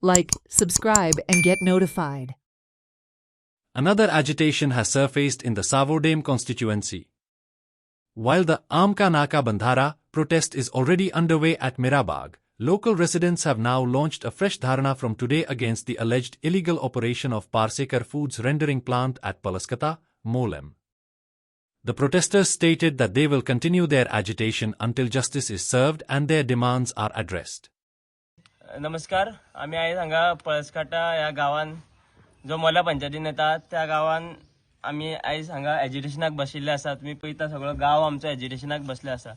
Like, subscribe, and get notified. Another agitation has surfaced in the Savodem constituency. While the Amka Naka Bandhara protest is already underway at Mirabag, local residents have now launched a fresh dharna from today against the alleged illegal operation of Parsekar Foods rendering plant at Palaskata, Molem. The protesters stated that they will continue their agitation until justice is served and their demands are addressed. नमस्कार. आम्ही आज हांगा पळसकाटा ह्या गावान जो मोला पंचायतीन येता त्या गावान आम्ही आज हांगा एजिटेशनाक बशिल्ले आसा. तुम्ही पळयता सगळो गाव आमचो एजिटेशनाक बसले आसा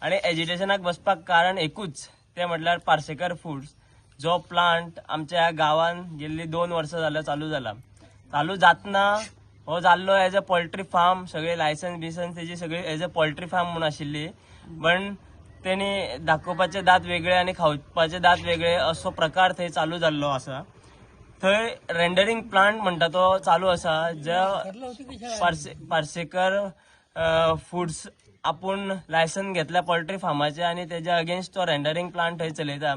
आणि एजिटेशनाक बसपाक कारण एकूच ते म्हटल्यार पार्सेकर फूड्स जो प्लांट आमच्या ह्या गावान गेल्ली 2 वर्सां जाल्या चालू जाला. चालू जातना हो जाल्लो एज अ पोल्ट्री फार्म, सगळे लायसन्स बिसन्स तेजी सगळी एज अ पोल्ट्री फार्म म्हणून आशिल्ली. पण त्यांनी दाखोवपाचे दात वेगळे आणि खावपाचे दात वेगळे असो प्रकार थंय चालू जाल्लो आसा. थंय रेंडरिंग प्लांट म्हणटा तो चालू आसा जो पार्सेकर फूड्स आपूण लायसन घेतल्या पोल्ट्री फार्माचे आणि तेज्या अगेन्स्ट तो रेंडरिंग प्लांट थंय चलयता.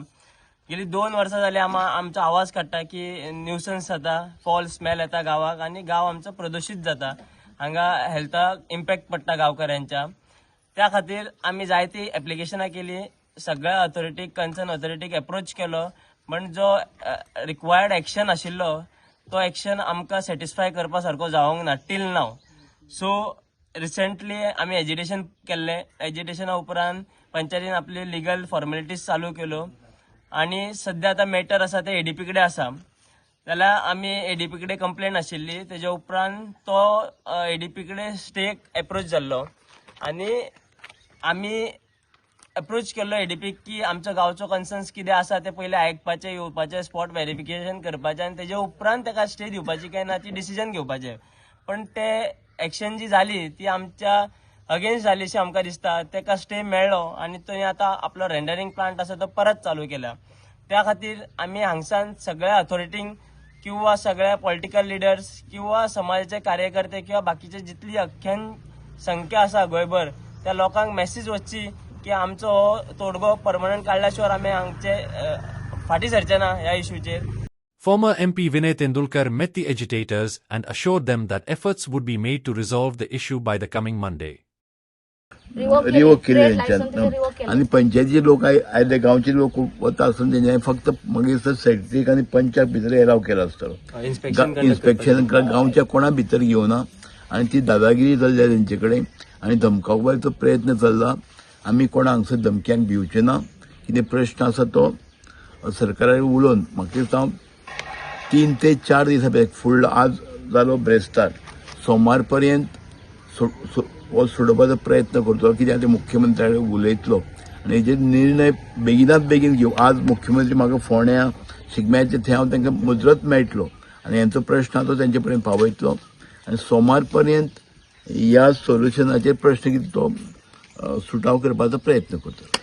गेली 2 वर्सां जाली आमचो आवाज काडटा की न्यूसन्स जाता, फॉल स्मेल येता गावाक आणि गाव आमचो प्रदूषित जाता. हांगा हेल्थाक इम्पॅक्ट पडटा गांवकाऱ्यांच्या. त्या खातीर आम्ही जायती एप्लिकेशनां केली, सगळ्या ऑथॉरिटीक कन्सर्न ऑथॉरिटीक अप्रोच केलो, पण जो रिक्वायर्ड एक्शन आशिल्लो तो एक्शन आमकां सॅटिस्फाय करपा सारको जावंक ना टील नाव. सो रिसेंटली आम्ही एजिटेशन केल्लें. एजिटेशना उपरांत पंचायतीन आपली लिगल फॉर्मेलिटीज चालू केल्यो आणि सध्या आता मॅटर आसा ते एडीपी कडेन आसा. जाल्यार आमी एडीपी कडेन कंप्लेंट आशिल्ली, तेज्या उपरांत तो एडीपी कडेन स्टेक अप्रोच जाल्लो आणि आम्ही अप्रोच केलो एडीपीक की आमच्या गावचो कन्सर्न्स कितें आसा ते पयलीं आयकपाचें, येवपाचें, स्पॉट व्हेरिफिकेशन करपाचें आणि तेज्या उपरांत ताका स्टे दिवपाची काय ना ती डिसिजन घेवपाचें. पण ते एक्शन जी जाली ती आमच्या अगेन्स्ट जाली अशी आमकां दिसता. ताका स्टे मेळ्ळो आणि थंय आतां आपलो रेंडरिंग प्लांट आसा तो परत चालू केला. त्या खातीर आमी हांगसान सगळ्या ऑथॉरिटींक किंवा सगळ्या पॉलिटिकल लिडर्स किंवा समाजाचे कार्यकर्ते किंवा बाकीचे जितली अख्ख्यान संख्या आसा गोंयभर त्या लोकांक मेसेज वचची की आमचो हो तोडगो परमनंट काडल्या शिवाय आमी हांगचे फाटी सरचे ना ह्या इश्यूचेर. Former MP Vinay Tendulkar met the agitators and assured them that efforts would be made to resolve the issue by the coming Monday. Revoke केले आणि पंचायतीचे लोक आयले गांवचे लोक वता आसून तेणे फक्त मागीर सेक्रेटरीक आनी पंचाक भितर एलाव केला आसतलो. इन्स्पेक्शन गांवच्या कोणा भितर घेवना आणि ती दादागिरी चल्ल्या तेंचे कडेन आणि धमकावपाचो प्रयत्न चल्ला. आमी कोणा हांगसर धमक्यांक भिवचे ना. कितें प्रश्न आसा तो सरकारान उलोवन म्हाका दिसता 3 ते 4 दिसा फुडलो आज जालो ब्रेस्तार सोमार पर्यंत हो सोडोवपाचो प्रयत्न करतलो. कित्याक ते मुख्यमंत्र्या कडेन उलयतलो आनी हेजेर निर्णय बेगिनात बेगीन घेवं. आज मुख्यमंत्री म्हाका फोंड्या शिगम्याचे थंय हांव तांकां मुजरत मेळटलो आनी हेंचो प्रश्न आसा तो तेंचे पर्यंत पावयतलो आनी सोमार पर्यंत ह्या सोल्युशनाचेर प्रश्न कितें तो सुटाव करपाचो प्रयत्न करतलो.